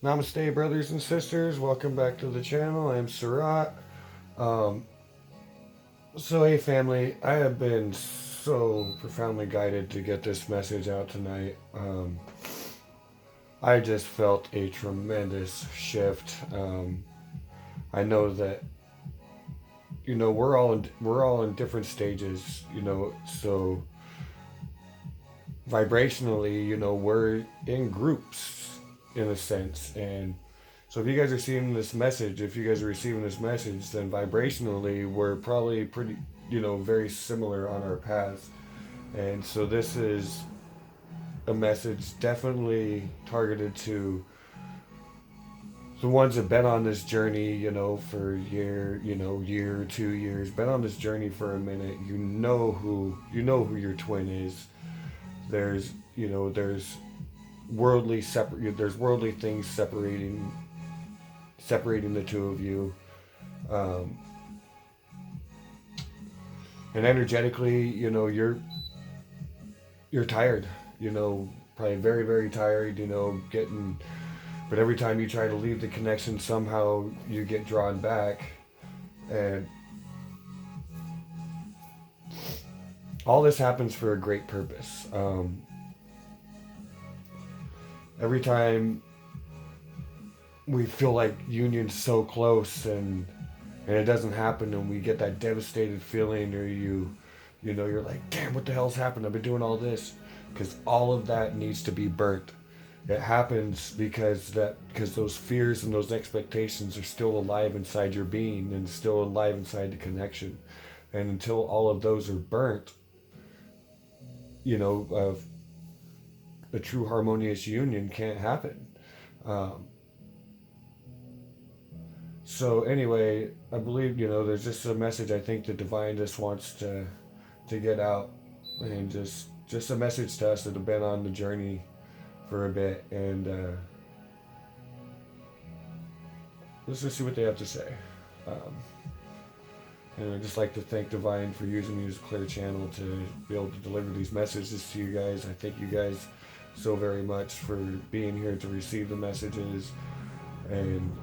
Namaste, brothers and sisters. Welcome back to the channel. I'm Surratt. Um, hey, family. I have been so profoundly guided to get this message out tonight. I just felt a tremendous shift. I know that we're all in different stages. So vibrationally, we're in groups in a sense, and so if you guys are seeing this message, if you guys are receiving this message, then vibrationally we're probably pretty, very similar on our paths. And so this is a message definitely targeted to the ones that have been on this journey, for a year, year, 2 years, been on this journey for a minute. You know who your twin is. There's worldly things separating the two of you, um, and energetically, you're tired, probably very, very tired, getting, but every time you try to leave the connection, somehow you get drawn back. And all this happens for a great purpose. Every time we feel like union's so close, and it doesn't happen, and we get that devastated feeling, or you're like, damn, what the hell's happened? I've been doing all this, because all of that needs to be burnt. It happens because those fears and those expectations are still alive inside your being, and still alive inside the connection. And until all of those are burnt, of a true harmonious union can't happen. Um, so anyway, I believe, there's just a message I think the divine just wants to get out, and just a message to us that have been on the journey for a bit, and let's just see what they have to say. Um, and I'd just like to thank Divine for using me as a clear channel to be able to deliver these messages to you guys. I thank you guys so very much for being here to receive the messages, and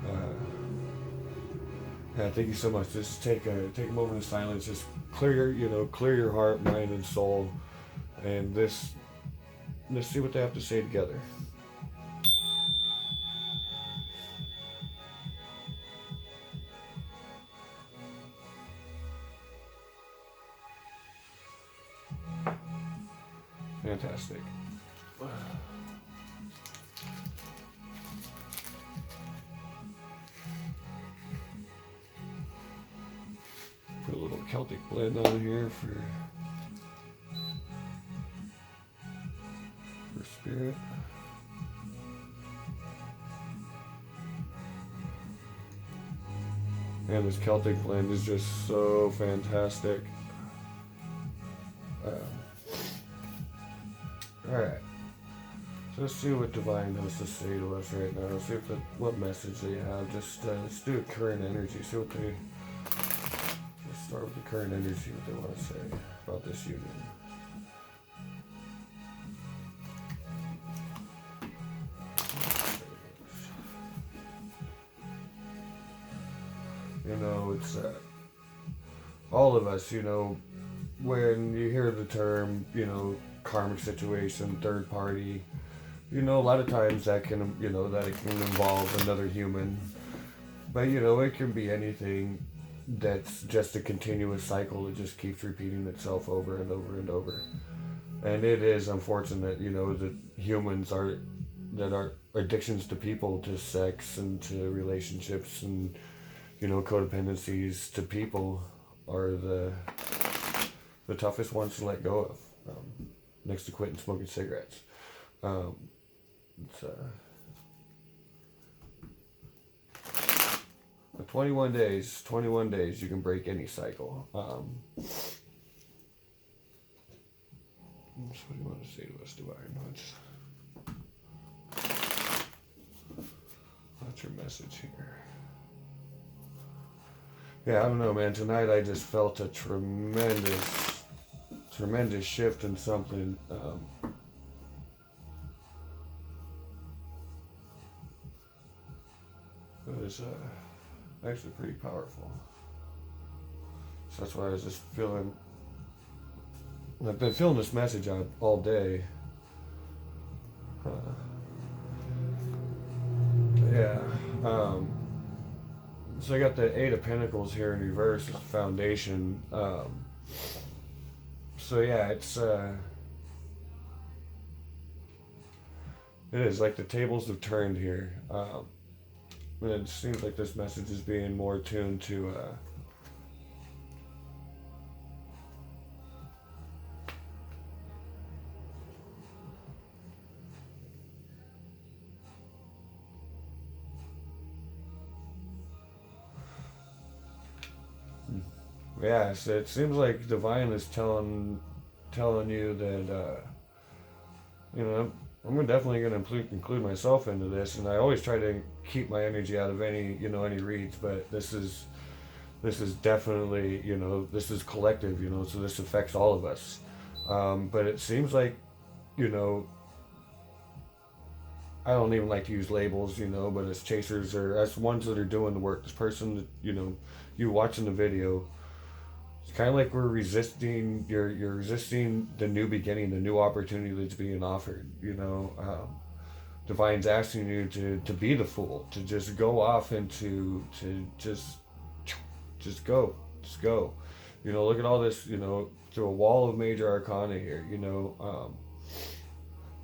yeah, thank you so much. Just take a moment of silence. Just clear your heart, mind, and soul, and let's see what they have to say together. Fantastic. Put a little Celtic blend on here for spirit. And this Celtic blend is just so fantastic. Alright. So let's see what Divine has to say to us right now. See what message they have. Just let's do a current energy. See what they. Let's start with the current energy. What they want to say about this union. It's all of us. When you hear the term, karmic situation, third party, a lot of times that can, that it can involve another human. But, it can be anything that's just a continuous cycle that just keeps repeating itself over and over and over. And it is unfortunate, that humans that are addictions to people, to sex, and to relationships, and, codependencies to people are the toughest ones to let go of. Next to quitting smoking cigarettes. It's 21 days you can break any cycle. So what do you want to say to us, Divine? What's your message here? Yeah, I don't know, man. Tonight I just felt a tremendous shift in something. It was actually pretty powerful. So that's why I was just feeling. I've been feeling this message out all day. Uh, yeah. Um, so I got the Eight of Pentacles here in reverse as the foundation. So yeah, it is like the tables have turned here. And it seems like this message is being more tuned to. Yeah, so it seems like divine is telling you that I'm definitely gonna include myself into this, and I always try to keep my energy out of any reads, but this is definitely this is collective, so this affects all of us. But it seems like you know I don't even like to use labels, but as chasers or as ones that are doing the work, this person that you watching the video. It's kind of like we're resisting. You're resisting the new beginning, the new opportunity that's being offered. Divine's asking you to be the fool, to just go off and to just go, just go. Look at all this. Through a wall of major arcana here.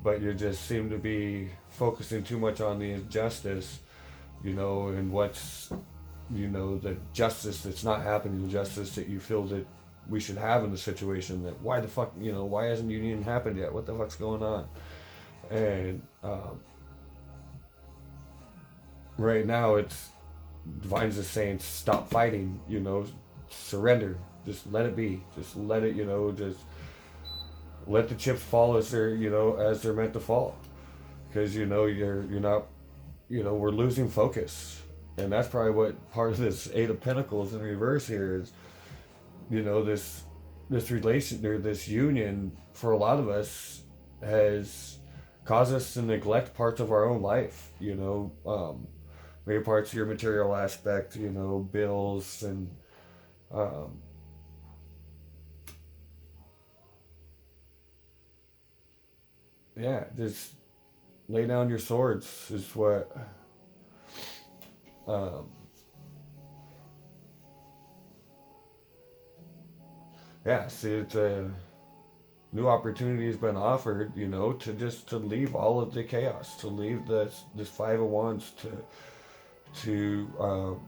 But you just seem to be focusing too much on the injustice. And what's the justice that's not happening, the justice that you feel that we should have in the situation. That why the fuck, why hasn't union happened yet? What the fuck's going on? And right now, it's Divine's just saying, stop fighting. Surrender. Just let it be. Just let it. Just let the chips fall as they're meant to fall. Because you're not. We're losing focus. And that's probably what part of this Eight of Pentacles in reverse here is, this relation or this union for a lot of us has caused us to neglect parts of our own life. Maybe parts of your material aspect. Bills and yeah, just lay down your swords is what. Um, yeah, see, it's a new opportunity has been offered, to leave all of the chaos, to leave this Five of Wands, to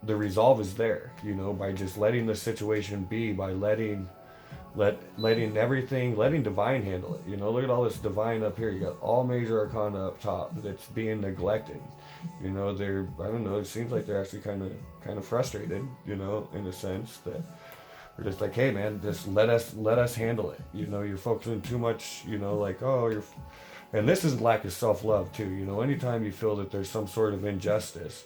the resolve is there, by just letting the situation be, by letting everything, letting divine handle it. Look at all this divine up here. You got all major arcana up top that's being neglected. They're, I don't know, it seems like they're actually kind of frustrated, in a sense that we're just like, hey man, just let us handle it. You're focusing too much, like, oh, and this is lack of self-love too. Anytime you feel that there's some sort of injustice,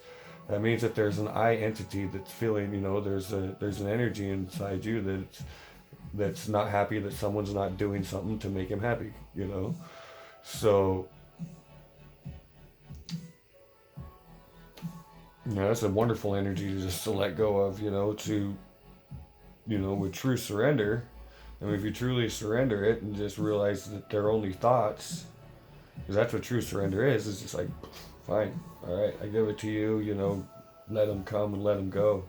that means that there's an I entity that's feeling, there's an energy inside you that's not happy that someone's not doing something to make him happy, So, that's a wonderful energy to just to let go of, with true surrender. And if you truly surrender it and just realize that they're only thoughts, because that's what true surrender is. It's just like, fine, all right, I give it to you, let them come and let them go.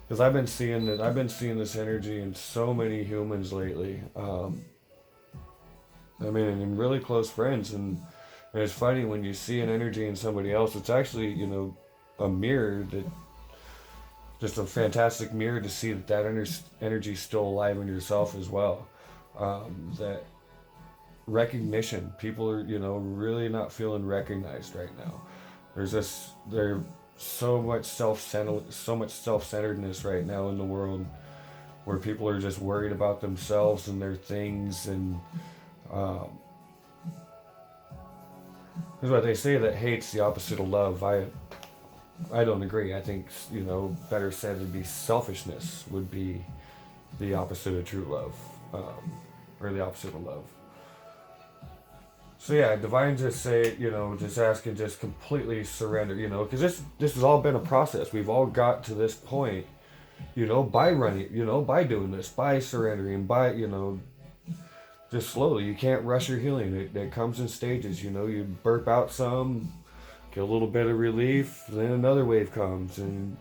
Because I've been seeing this energy in so many humans lately. In really close friends, and it's funny when you see an energy in somebody else. It's actually, a mirror that, just a fantastic mirror to see that energy is still alive in yourself as well. That recognition, people are, really not feeling recognized right now. There's so much self-centeredness right now in the world, where people are just worried about themselves and their things, and here's what they say, that hate's the opposite of love. I don't agree. I think, better said, it'd be selfishness would be the opposite of true love, or the opposite of love. So yeah, divine just say, just asking, just completely surrender, because this has all been a process. We've all got to this point, by running, by doing this, by surrendering, by, just slowly. You can't rush your healing. It comes in stages, you burp out some, get a little bit of relief, then another wave comes, and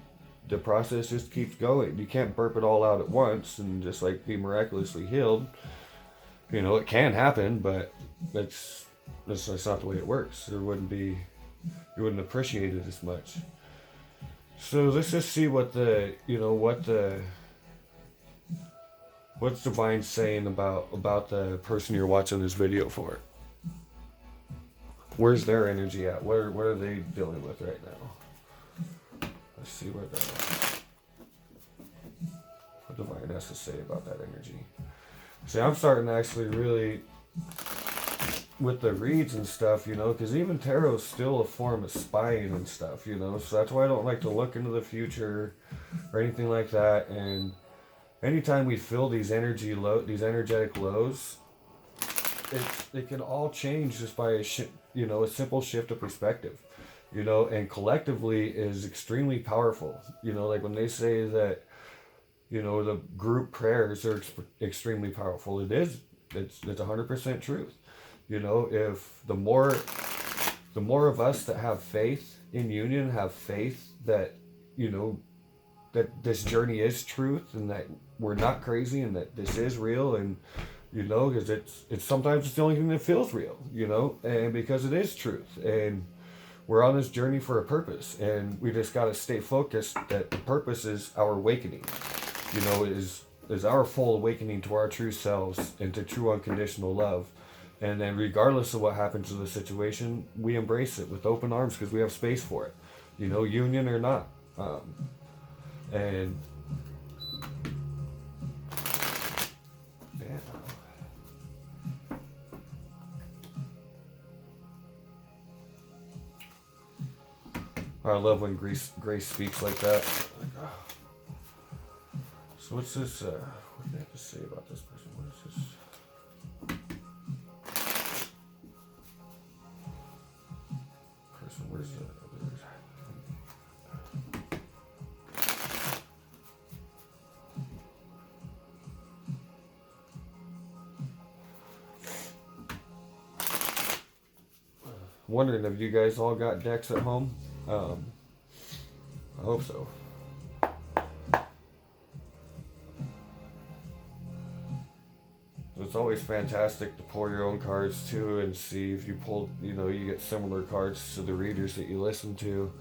the process just keeps going. You can't burp it all out at once and just like be miraculously healed. It can happen, but that's not the way it works. You wouldn't appreciate it as much. So let's just see what's divine saying about the person you're watching this video for. Where's their energy at? What are they dealing with right now? Let's see what divine has to say about that energy. See, I'm starting to actually really, with the reads and stuff, because even tarot is still a form of spying and stuff, so that's why I don't like to look into the future or anything like that. And anytime we feel these energetic lows, it can all change just by a simple shift of perspective, and collectively is extremely powerful. Like when they say that, the group prayers are extremely powerful. It's 100% truth. If the more of us that have faith in union, have faith that, that this journey is truth and that we're not crazy and that this is real, and, because it's sometimes it's the only thing that feels real, and because it is truth, and we're on this journey for a purpose, and we just got to stay focused that the purpose is our awakening, is our full awakening to our true selves and to true unconditional love. And then regardless of what happens to the situation, we embrace it with open arms because we have space for it, union or not. And yeah. I love when Grace speaks like that. So what's this? What do they have to say about this person? What is this? Person, where's the? Wondering if you guys all got decks at home. I hope so. It's always fantastic to pull your own cards too and see if you pull, you get similar cards to the readers that you listen to.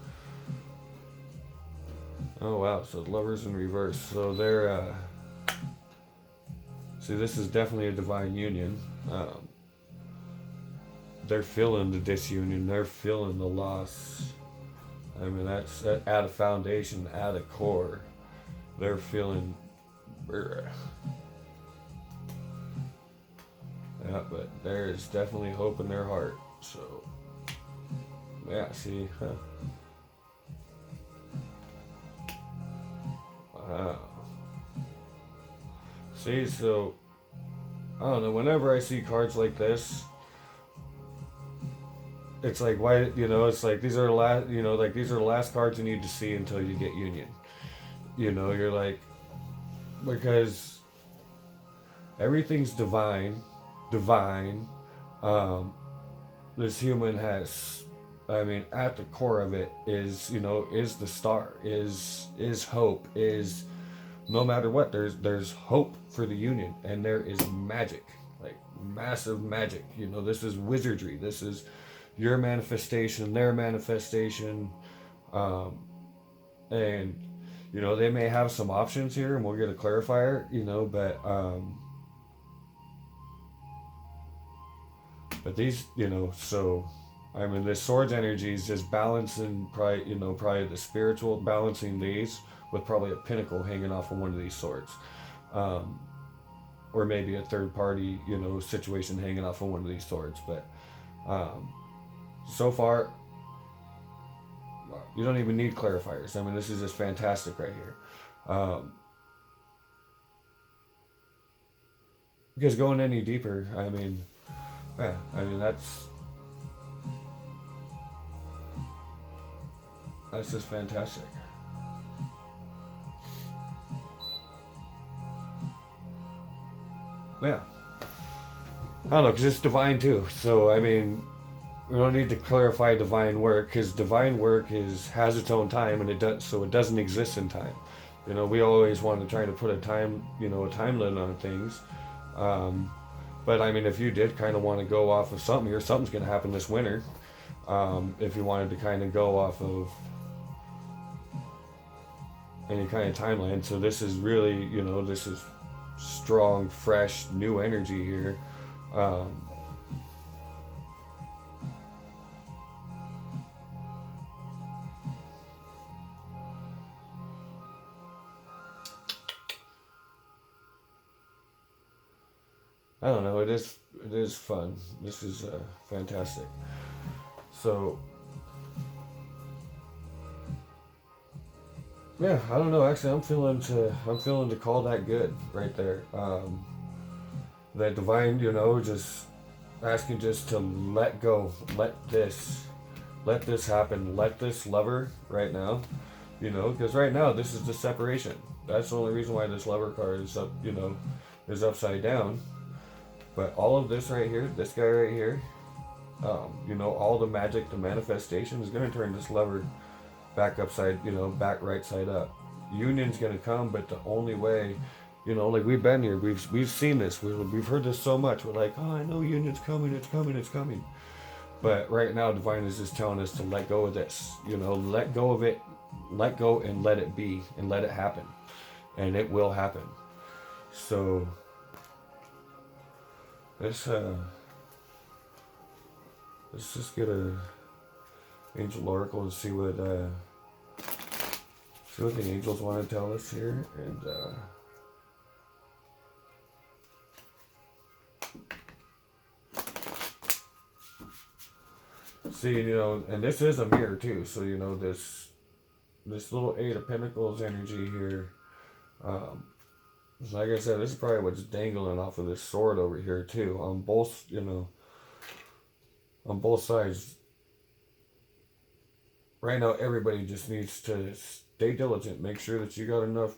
Oh wow, so lovers in reverse. So they're, see, this is definitely a divine union. They're feeling the disunion, they're feeling the loss. I mean, that's at a foundation, at a core. They're feeling... Yeah, but there is definitely hope in their heart. So, yeah, see, huh? Wow. See, so, I don't know, whenever I see cards like this, it's like, why, it's like, these are the last, these are the last cards you need to see until you get union. You're like, because everything's divine. This human has, at the core of it is the star, is hope, is no matter what, there's hope for the union, and there is magic, like massive magic. This is wizardry. This is your manifestation, their manifestation, and they may have some options here, and we'll get a clarifier, but these, so this sword's energy is just balancing, probably the spiritual, balancing these with probably a pinnacle hanging off of one of these swords, or maybe a third party, situation hanging off of one of these swords. But so far, you don't even need clarifiers. This is just fantastic right here. Because going any deeper, that's That's just fantastic. Yeah. I don't know, because it's divine too. So, I mean, we don't need to clarify divine work because divine work has its own time and it does so it doesn't exist in time. We always want to try to put a time a time limit on things. Um, but I mean, if you did kind of want to go off of something here, something's going to happen this winter. If you wanted to kind of go off of any kind of timeline, so this is really this is strong, fresh, new energy here. Um, I don't know. It is fun. This is fantastic. So yeah, I don't know. Actually, I'm feeling to call that good right there. That divine, just asking just to let go, let this happen, let this lever right now, because right now this is the separation. That's the only reason why this lever card is up, is upside down. But all of this right here, this guy right here, all the magic, the manifestation is going to turn this lever back upside, back right side up. Union's going to come, but the only way, like we've been here, we've seen this, we've heard this so much. We're like, oh, I know union's coming, it's coming, it's coming. But right now, divine is just telling us to let go of this, let go of it, let go and let it be and let it happen, and it will happen. So let's just get a angel oracle and see what the angels want to tell us here. And see, and this is a mirror too, so this little Eight of Pentacles energy here, like I said, this is probably what's dangling off of this sword over here too, on both sides. Right now, everybody just needs to stay diligent. Make sure that you got enough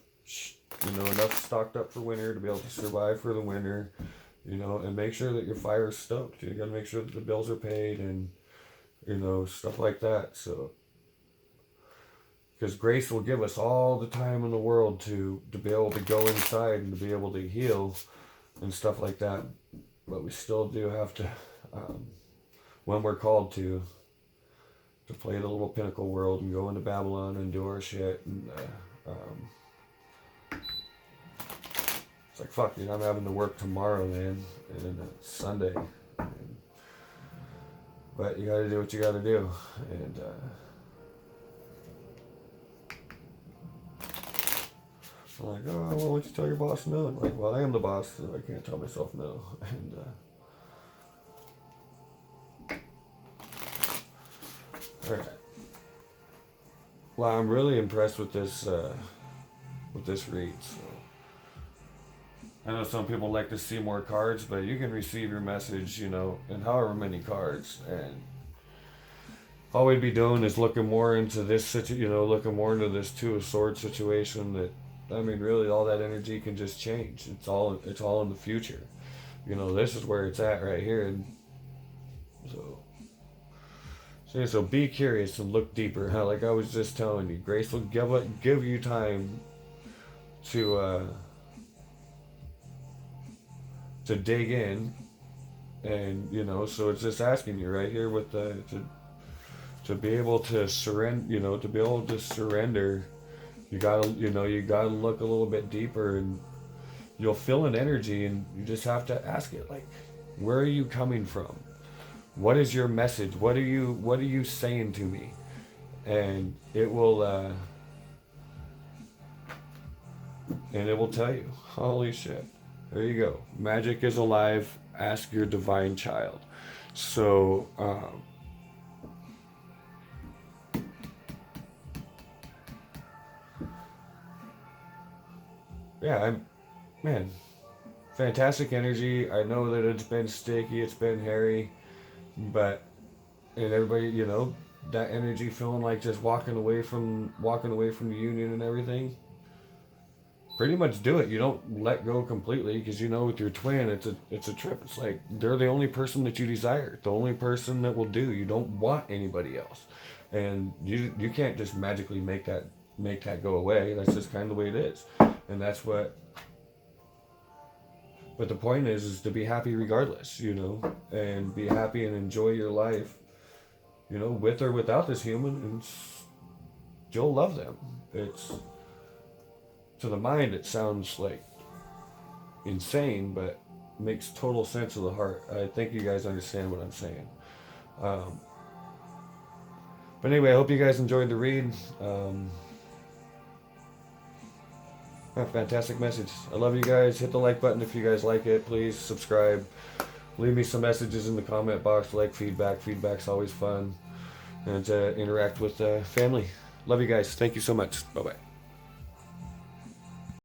stocked up for winter to be able to survive for the winter, and make sure that your fire's stoked. You got to make sure that the bills are paid and, stuff like that. So, because grace will give us all the time in the world to be able to go inside and to be able to heal and stuff like that. But we still do have to, when we're called to play the little pinnacle world and go into Babylon and do our shit. And it's like, fuck, dude, I'm having to work tomorrow, man, and it's Sunday. But you gotta do what you gotta do. And I'm like, oh, well, why don't you tell your boss no? I'm like, well, I am the boss, so I can't tell myself no. And all right. Well, I'm really impressed with this read. So I know some people like to see more cards, but you can receive your message, in however many cards. And all we'd be doing is looking more into this looking more into this Two of Swords situation. That, I mean, really, all that energy can just change. It's all in the future. This is where it's at right here. And so be curious and look deeper. Like I was just telling you, grace will give you time to dig in, and so it's just asking you right here with to be able to surrender. To be able to surrender, you gotta look a little bit deeper, and you'll feel an energy, and you just have to ask it, like, where are you coming from? What is your message? What are you saying to me? And it will tell you. Holy shit. There you go. Magic is alive. Ask your divine child. So yeah, man, fantastic energy. I know that it's been sticky, it's been hairy, and everybody, that energy feeling like just walking away from the union and everything, pretty much do it. You don't let go completely, because you know with your twin it's a trip. It's like they're the only person that you desire, the only person that will do. You don't want anybody else, and you can't just magically make that go away. That's just kind of the way it is, and that's what. But the point is to be happy regardless, you know, and be happy and enjoy your life, you know, with or without this human, and you'll love them. It's to the mind it sounds like insane, but makes total sense of the heart. I think you guys understand what I'm saying. Um, but anyway, I hope you guys enjoyed the read. Fantastic message. I love you guys. Hit the like button if you guys like it. Please subscribe. Leave me some messages in the comment box. Like feedback. Feedback's always fun. And interact with family. Love you guys. Thank you so much. Bye bye.